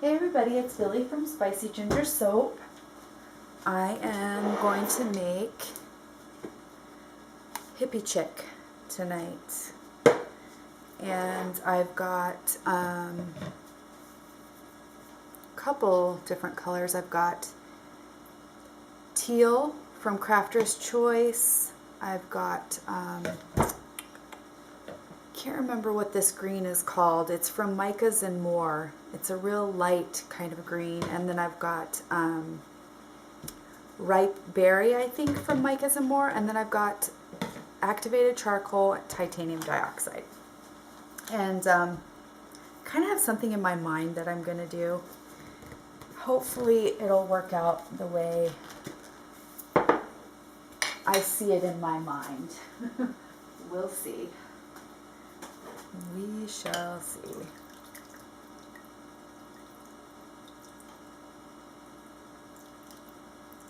Hey everybody, it's Billy from Spicy Ginger Soap. I am going to make Hippie Chick tonight. And I've got a couple different colors. I've got teal from Crafter's Choice. I've got, can't remember what this green is called. It's from Micah's and More. It's a real light kind of green. And then I've got ripe berry, I think, from Micah's and More. And then I've got activated charcoal, titanium dioxide. And kind of have something in my mind that I'm going to do. Hopefully it'll work out the way I see it in my mind. We'll see. We shall see.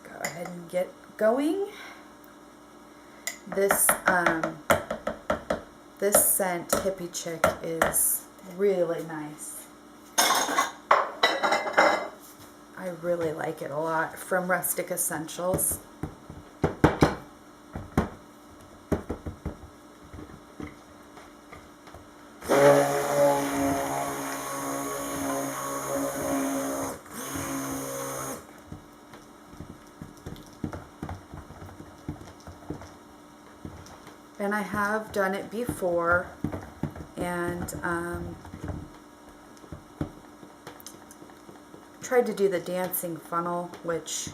Go ahead and get going. This this scent, Hippie Chick, is really nice. I really like it a lot. From Rustic Essentials. And I have done it before, and tried to do the dancing funnel, which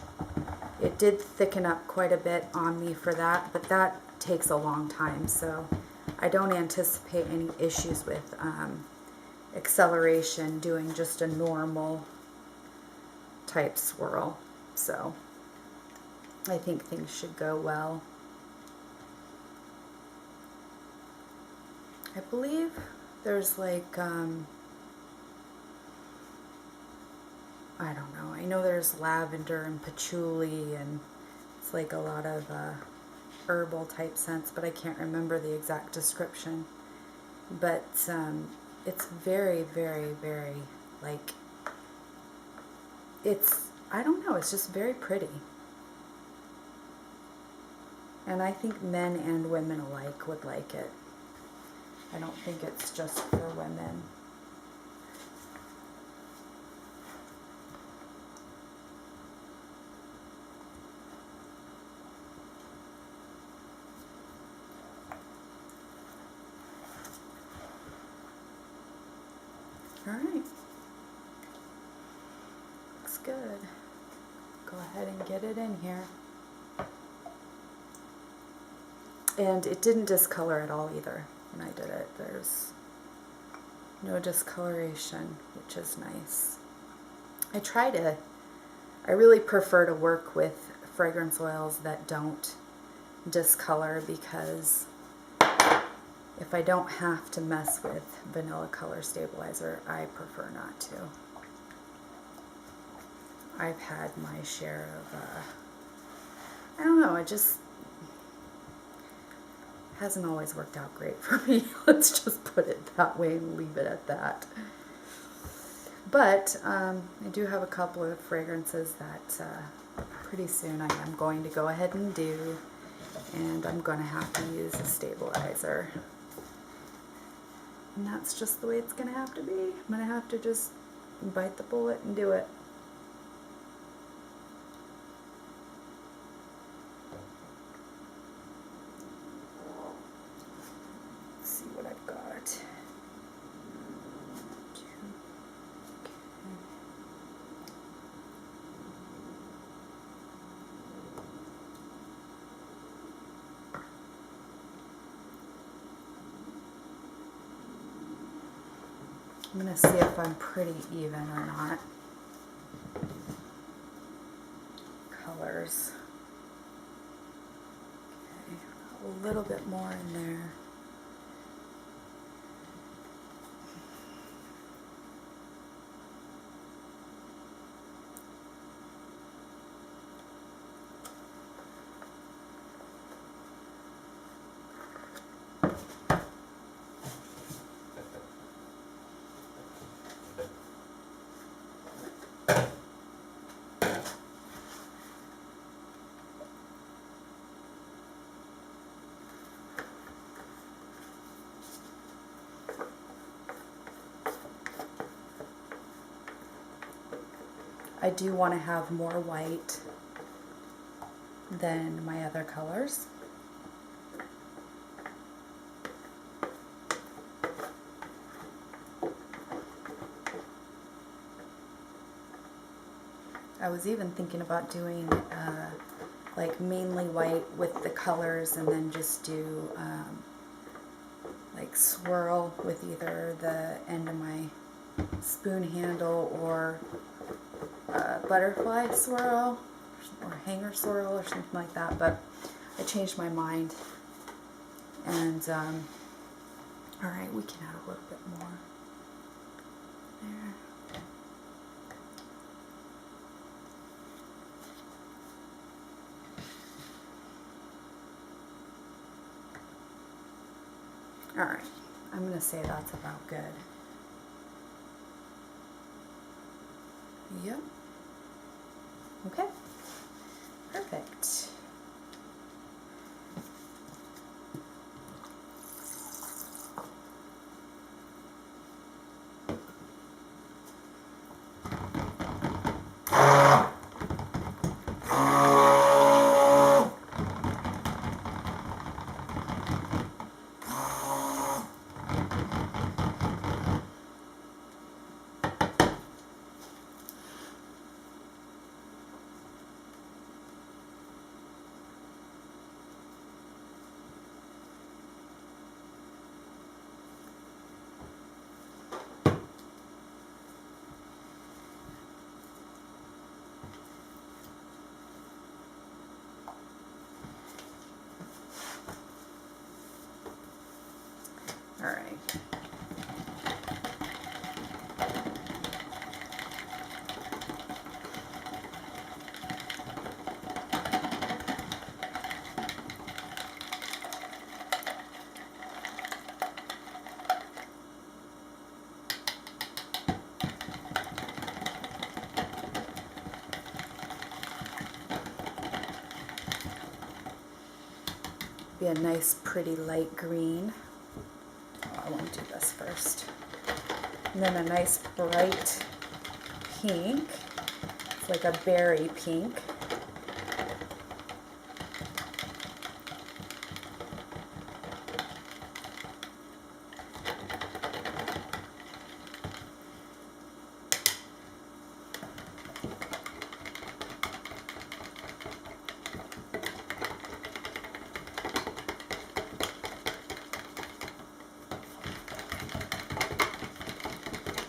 it did thicken up quite a bit on me for that, but that takes a long time, so I don't anticipate any issues with acceleration doing just a normal type swirl. So I think things should go well. I believe there's like, I don't know, I know there's lavender and patchouli, and it's like a lot of herbal type scents, but I can't remember the exact description. But it's very, very, very, like, it's, I don't know, it's just very pretty. And I think men and women alike would like it. I don't think it's just for women. All right. Looks good. Go ahead and get it in here. And it didn't discolor at all either when I did it. There's no discoloration, which is nice. I really prefer to work with fragrance oils that don't discolor, because if I don't have to mess with vanilla color stabilizer, I prefer not to. I've had my share of, I don't know, it just hasn't always worked out great for me. Let's just put it that way and leave it at that. But I do have a couple of fragrances that pretty soon I am going to go ahead and do, and I'm going to have to use a stabilizer. And that's just the way it's going to have to be. I'm going to have to just bite the bullet and do it. I'm going to see if I'm pretty even or not. Colors. Okay, a little bit more in there. I do want to have more white than my other colors. I was even thinking about doing like mainly white with the colors, and then just do like swirl with either the end of my spoon handle or butterfly swirl or hanger swirl or something like that, but I changed my mind. And alright, we can add a little bit more there. Alright, I'm going to say that's about good. Yep. Okay. Perfect. All right. Be a nice pretty light green. Oh, I want to do this first. And then a nice bright pink. It's like a berry pink.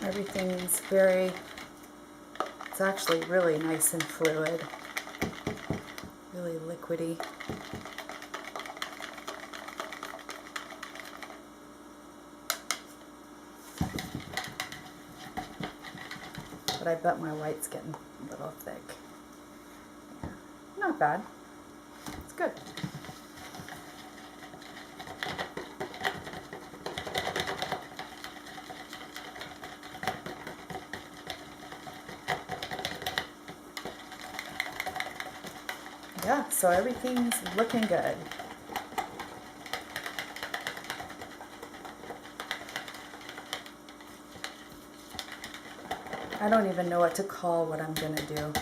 Everything's very, it's actually really nice and fluid, really liquidy. But I bet my white's getting a little thick. Yeah. Not bad. It's good. Yeah, so everything's looking good. I don't even know what to call what I'm going to do.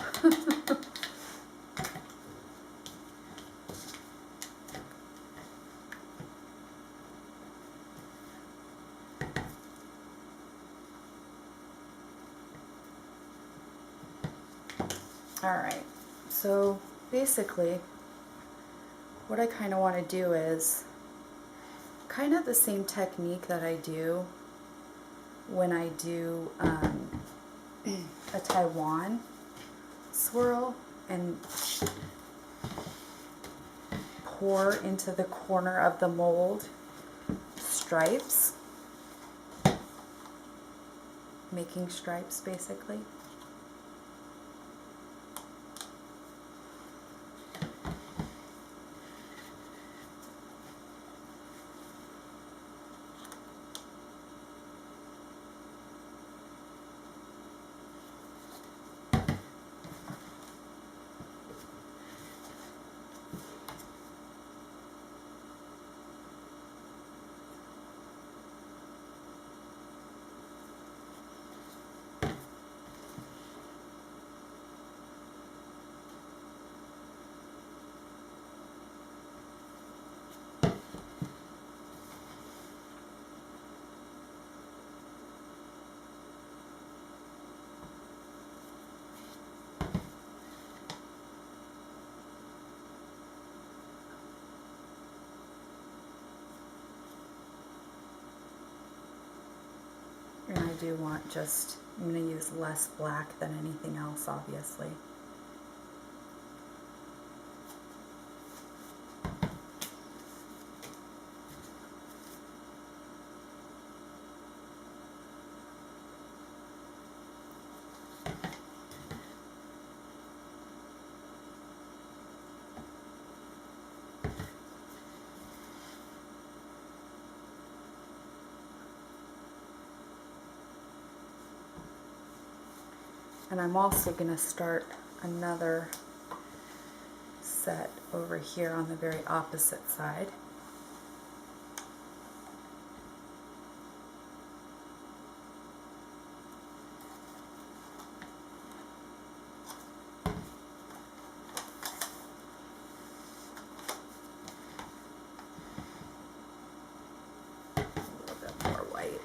Alright, so basically what I kind of want to do is kind of the same technique that I do when I do a Taiwan swirl, and pour into the corner of the mold stripes, making stripes basically. do want just, I'm going to use less black than anything else, obviously. And I'm also going to start another set over here on the very opposite side. A little bit more white.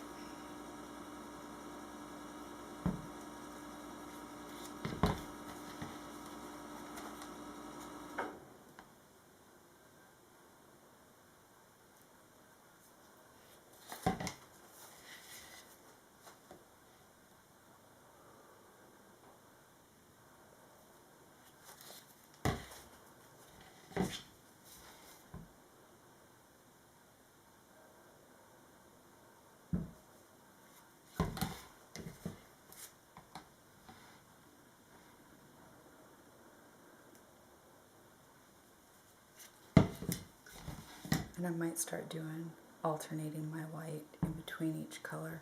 And I might start doing alternating my white in between each color.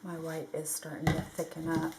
My white is starting to thicken up.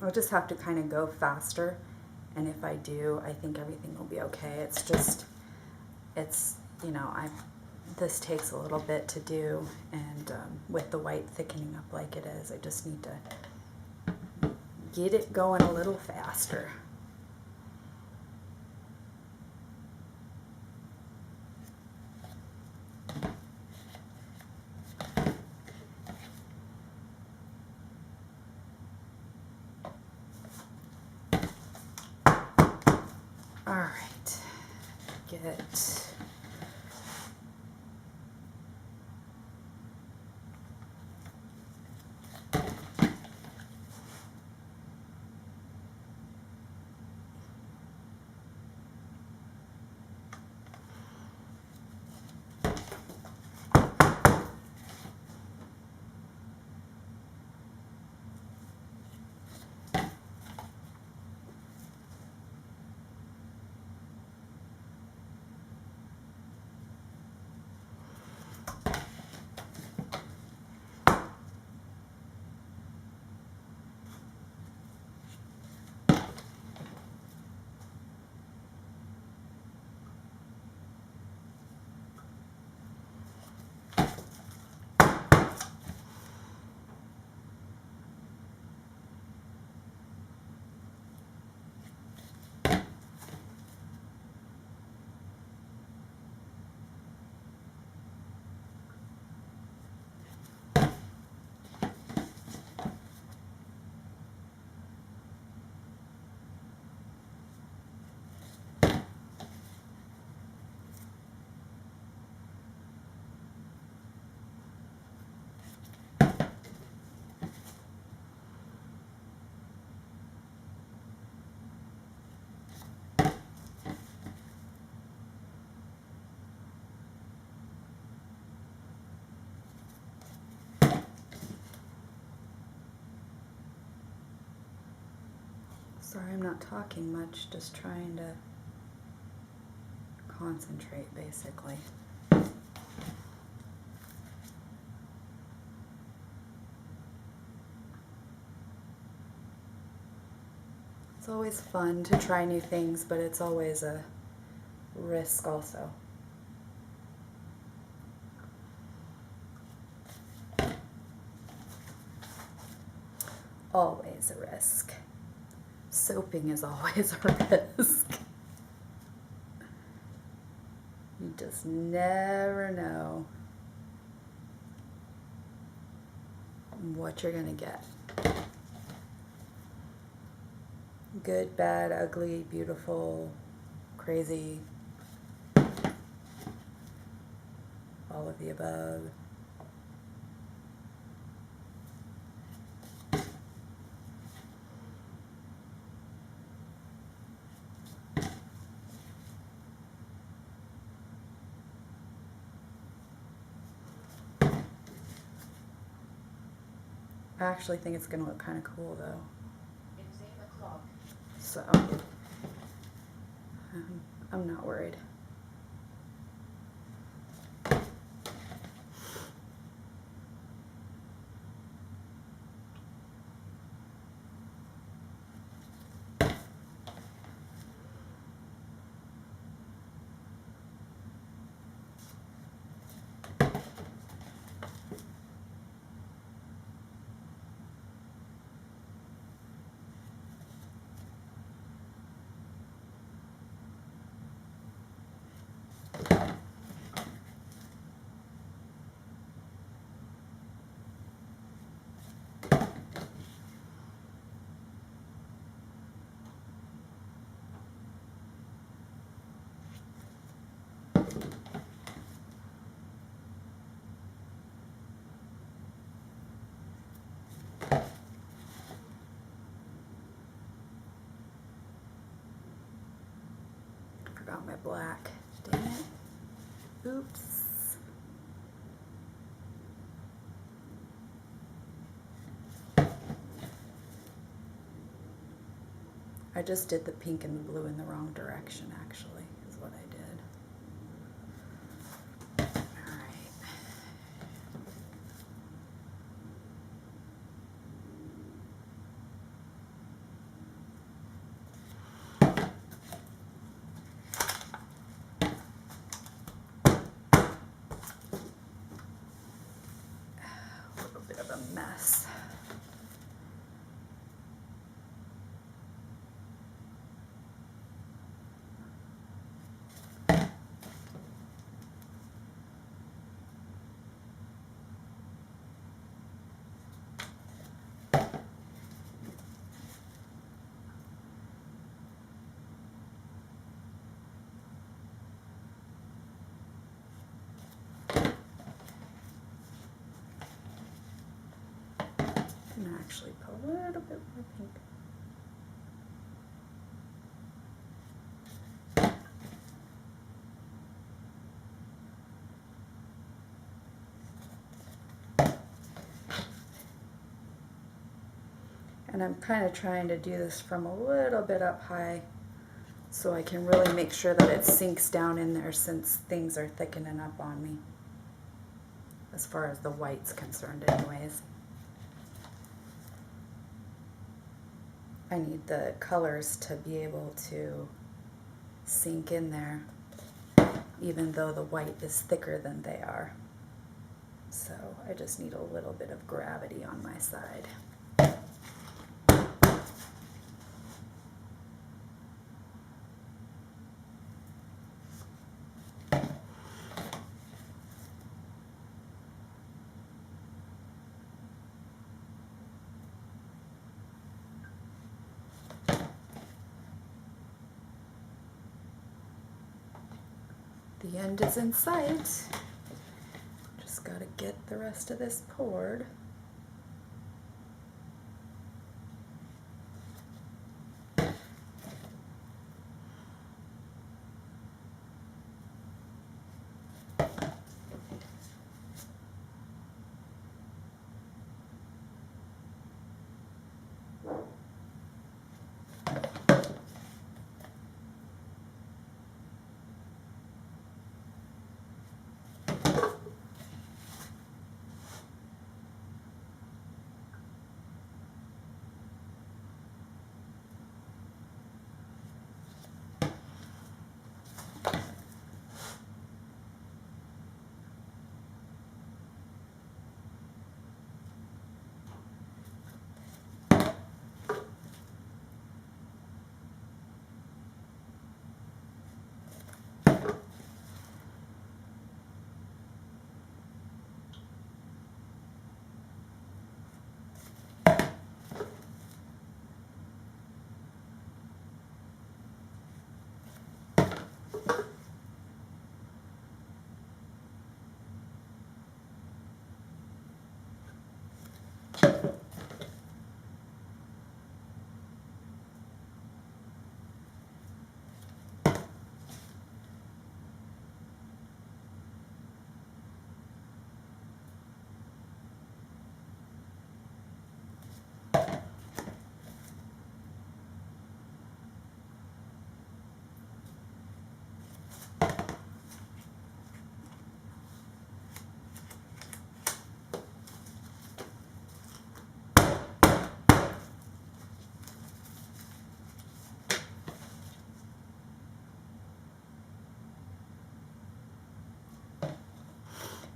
I'll just have to kind of go faster, and if I do, I think everything will be okay. It's just, you know, this takes a little bit to do, and with the white thickening up like it is, I just need to get it going a little faster. All right, get Sorry, I'm not talking much, just trying to concentrate, basically. It's always fun to try new things, but it's always a risk also. Always a risk. Soaping is always a risk. You just never know what you're gonna get. Good, bad, ugly, beautiful, crazy, all of the above. I actually think it's going to look kind of cool, though. It's 8 o'clock. So, I'm not worried. Forgot my black. Dang it. Oops. I just did the pink and the blue in the wrong direction, actually, is what I did. Alright. actually put a little bit more pink. And I'm kind of trying to do this from a little bit up high so I can really make sure that it sinks down in there since things are thickening up on me. As far as the white's concerned anyways. I need the colors to be able to sink in there even though the white is thicker than they are. So I just need a little bit of gravity on my side. The end is in sight. Just gotta get the rest of this poured.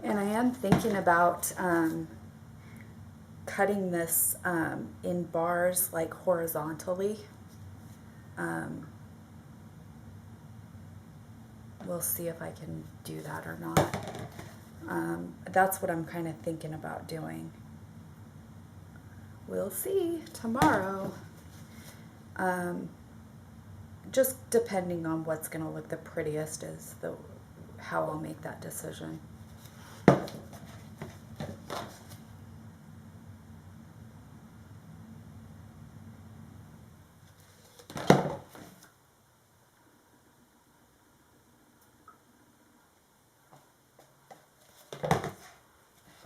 And I am thinking about cutting this in bars, like horizontally. We'll see if I can do that or not. That's what I'm kind of thinking about doing. We'll see tomorrow. Just depending on what's going to look the prettiest is how I'll make that decision.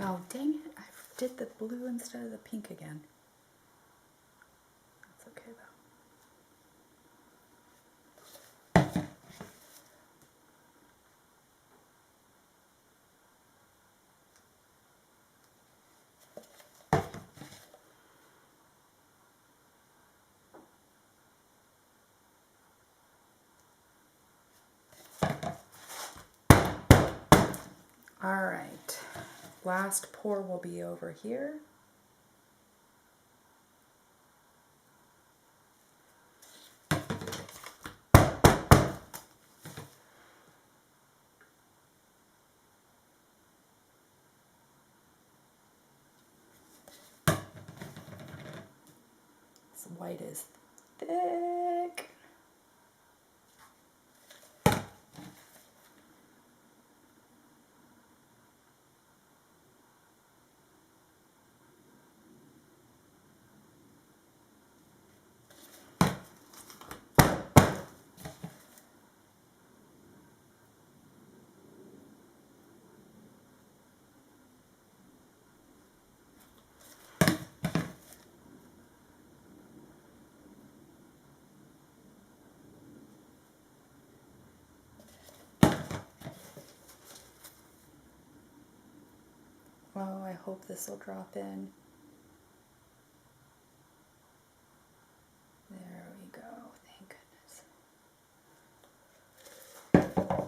Oh, dang it. I did the blue instead of the pink again. That's okay though. All right, last pour will be over here. This white is thick. Oh, I hope this will drop in. There we go. Thank goodness.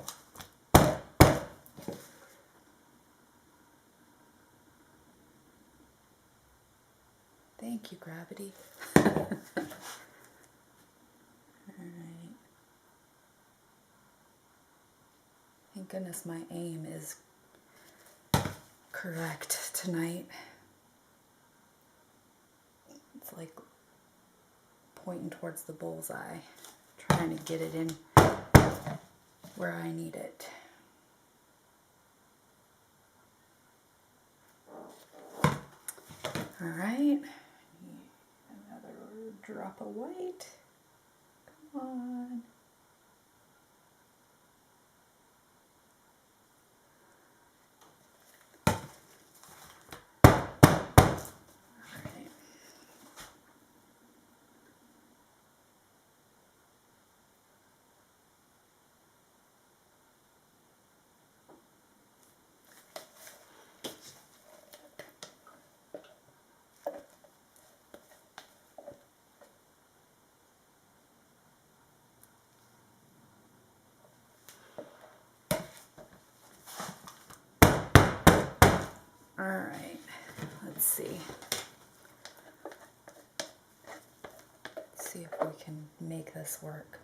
Thank you, gravity. Alright. Thank goodness my aim is correct tonight. It's like pointing towards the bullseye, trying to get it in where I need it. Alright. Another drop of white. Come on. Alright, let's see. Let's see if we can make this work.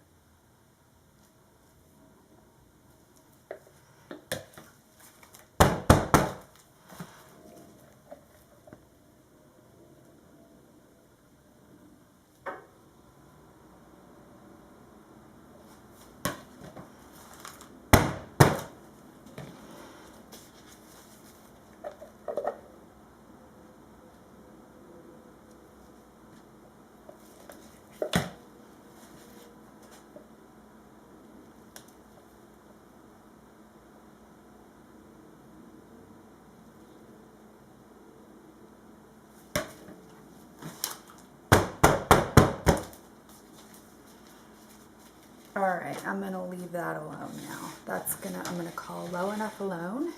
Alright, I'm gonna leave that alone now. I'm gonna call low enough alone.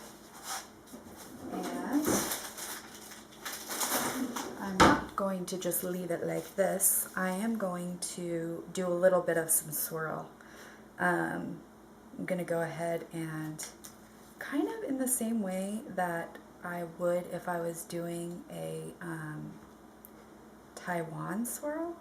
And I'm not going to just leave it like this. I am going to do a little bit of some swirl. I'm gonna go ahead and kind of in the same way that I would if I was doing a Taiwan swirl.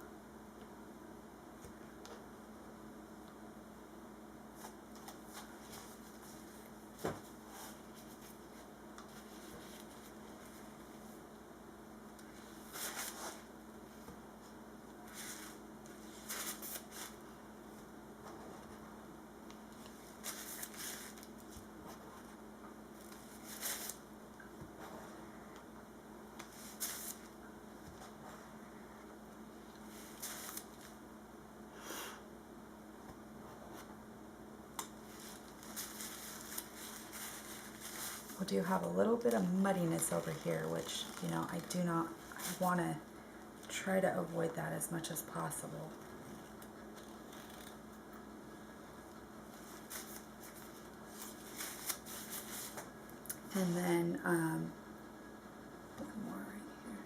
We do have a little bit of muddiness over here, which, you know, I want to try to avoid that as much as possible. And then, one more right here.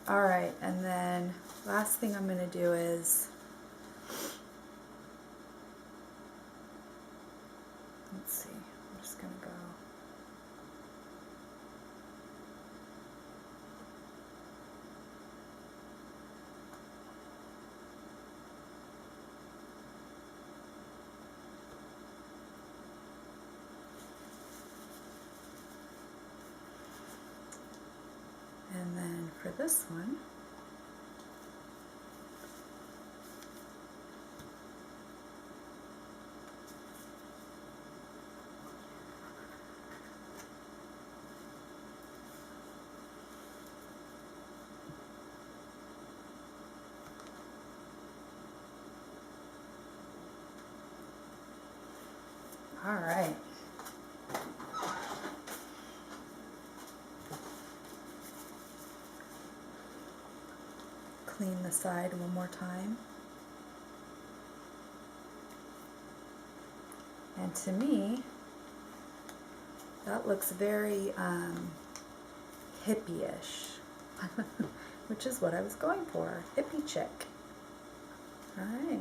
All right, and then last thing I'm going to do is, let's see, I'm just going to go. And then for this one, All right. Clean the side one more time. And to me, that looks very hippie-ish, which is what I was going for, Hippie Chick. All right.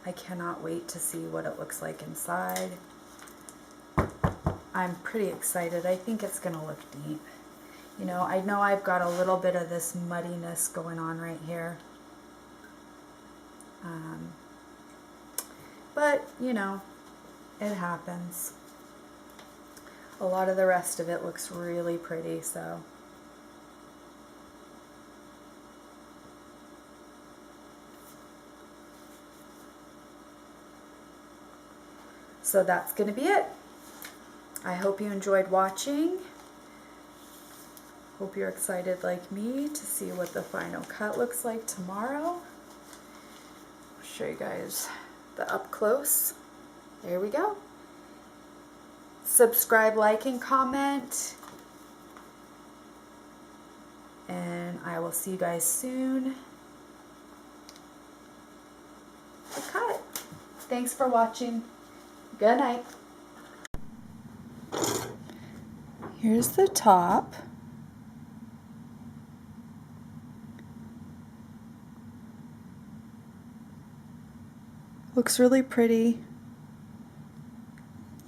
I cannot wait to see what it looks like inside. I'm pretty excited. I think it's gonna look neat. You know I've got a little bit of this muddiness going on right here. But, you know, it happens. A lot of the rest of it looks really pretty, so. So that's going to be it. I hope you enjoyed watching. Hope you're excited like me to see what the final cut looks like tomorrow. I'll show you guys the up close. There we go. Subscribe, like, and comment. And I will see you guys soon. The cut. Thanks for watching. Good night. Here's the top. Looks really pretty.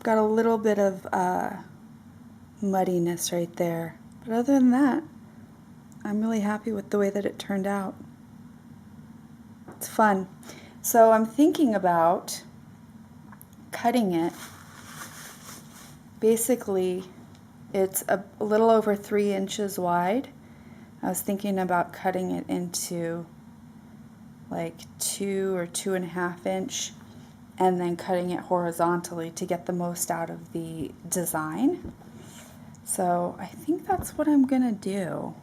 Got a little bit of muddiness right there. But other than that, I'm really happy with the way that it turned out. It's fun. So I'm thinking about cutting it. Basically, it's a little over 3 inches wide. I was thinking about cutting it into like 2 or 2.5 inch and then cutting it horizontally to get the most out of the design. So I think that's what I'm gonna do.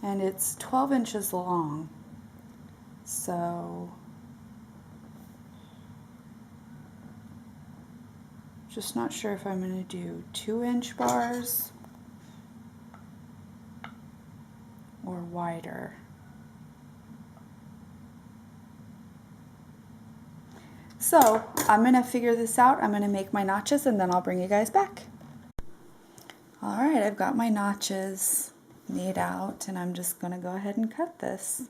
And it's 12 inches long. So just not sure if I'm going to do 2-inch bars or wider. So I'm going to figure this out. I'm going to make my notches and then I'll bring you guys back. All right, I've got my notches made out and I'm just going to go ahead and cut this.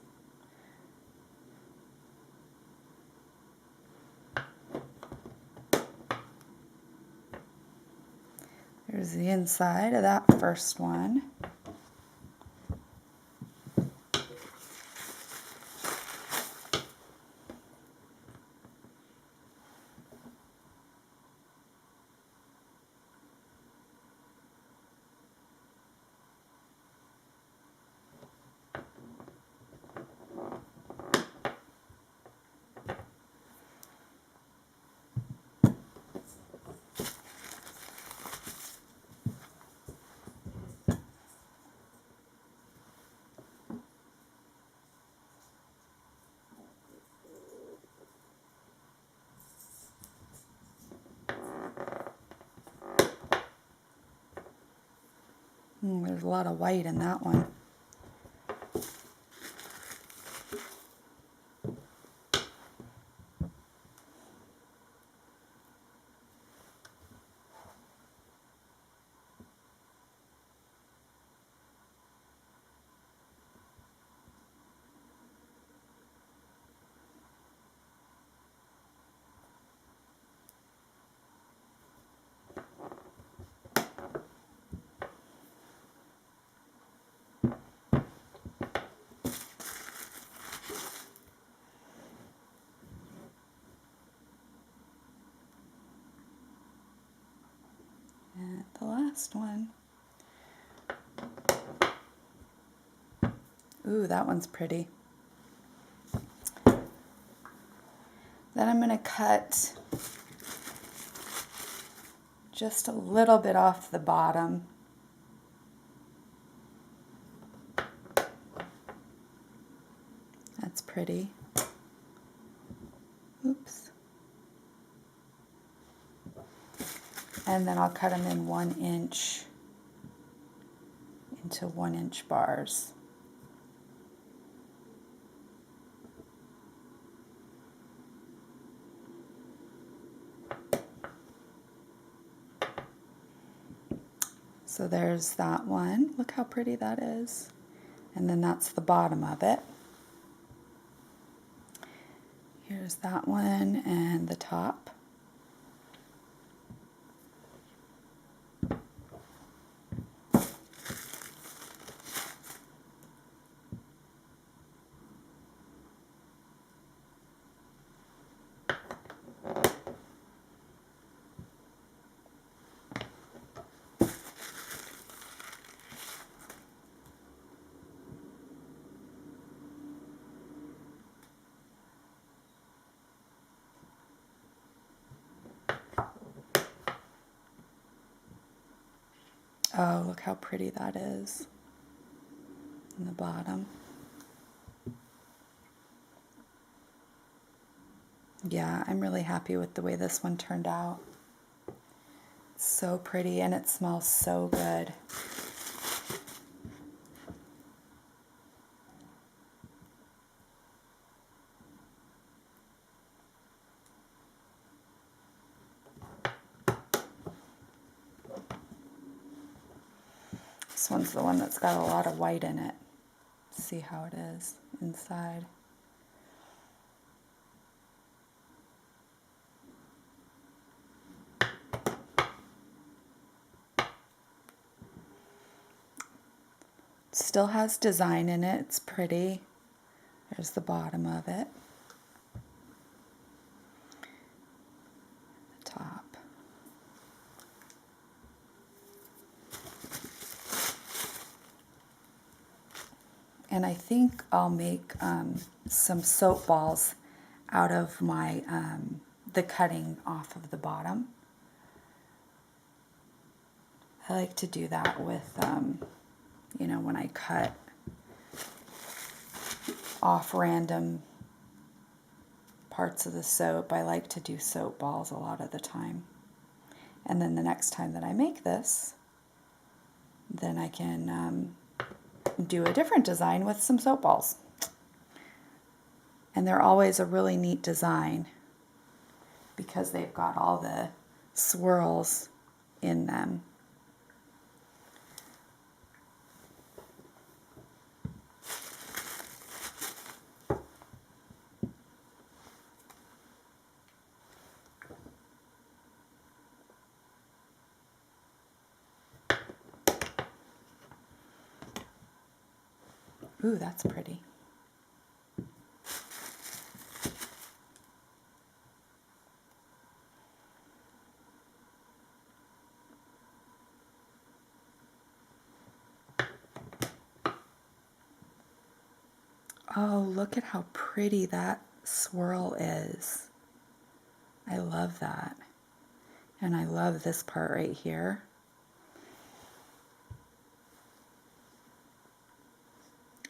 There's the inside of that first one. There's a lot of white in that one. And the last one. Ooh, that one's pretty. Then I'm going to cut just a little bit off the bottom. pretty. Oops. And then I'll cut them in 1 inch into 1 inch bars. So there's that one. Look how pretty that is. And then that's the bottom of it. Here's that one and the top. Oh, look how pretty that is in the bottom. Yeah, I'm really happy with the way this one turned out. It's so pretty and it smells so good. This one's the one that's got a lot of white in it. See how it is inside. Still has design in it. It's pretty. There's the bottom of it. The top. And I think I'll make some soap balls out of my the cutting off of the bottom. I like to do that with, you know, when I cut off random parts of the soap, I like to do soap balls a lot of the time. And then the next time that I make this, then I can do a different design with some soap balls. And they're always a really neat design because they've got all the swirls in them. Ooh, that's pretty. Oh, look at how pretty that swirl is. I love that. And I love this part right here.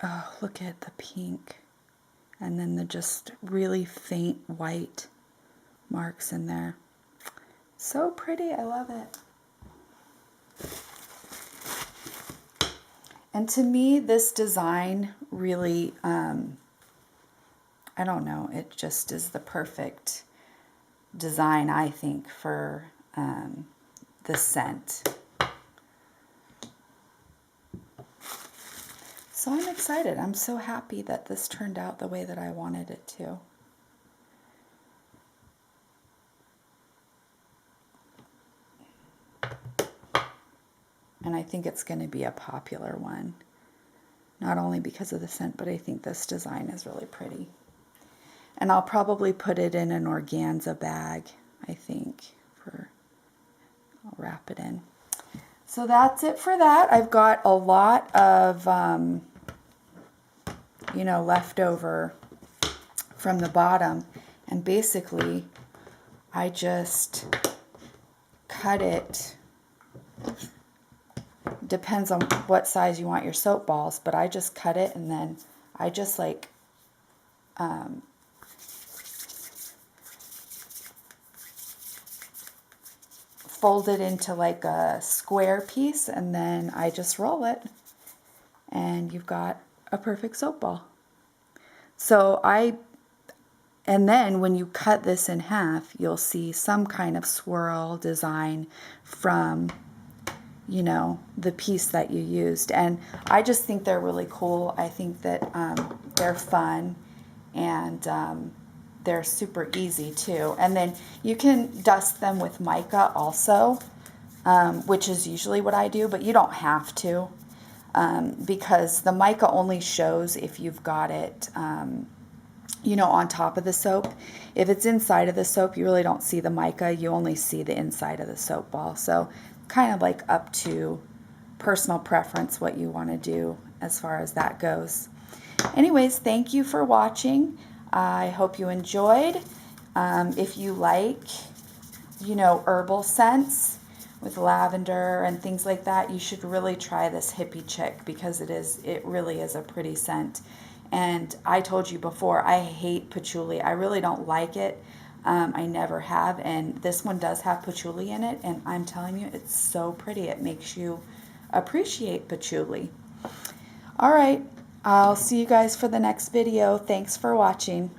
Oh, look at the pink. And then the just really faint white marks in there. So pretty, I love it. And to me, this design really, I don't know, it just is the perfect design, I think, for the scent. So I'm excited. I'm so happy that this turned out the way that I wanted it to. And I think it's going to be a popular one. Not only because of the scent, but I think this design is really pretty. And I'll probably put it in an organza bag, I think, I'll wrap it in. So that's it for that. I've got a lot of, you know, leftover from the bottom. And basically, I just cut it. Depends on what size you want your soap balls, but I just cut it and then I just like fold it into like a square piece, and then I just roll it, and you've got a perfect soap ball. So and then when you cut this in half, you'll see some kind of swirl design from, you know, the piece that you used. And I just think they're really cool. I think that they're fun, and they're super easy too. And then you can dust them with mica also, which is usually what I do, but you don't have to, because the mica only shows if you've got it, you know, on top of the soap. If it's inside of the soap, you really don't see the mica. You only see the inside of the soap ball. So kind of like up to personal preference what you want to do as far as that goes. Anyways, thank you for watching. I hope you enjoyed. If you like, you know, herbal scents with lavender and things like that, you should really try this Hippie Chick, because it really is a pretty scent. And I told you before, I hate patchouli. I really don't like it. I never have, and this one does have patchouli in it, and I'm telling you, it's so pretty. It makes you appreciate patchouli. All right, I'll see you guys for the next video. Thanks for watching.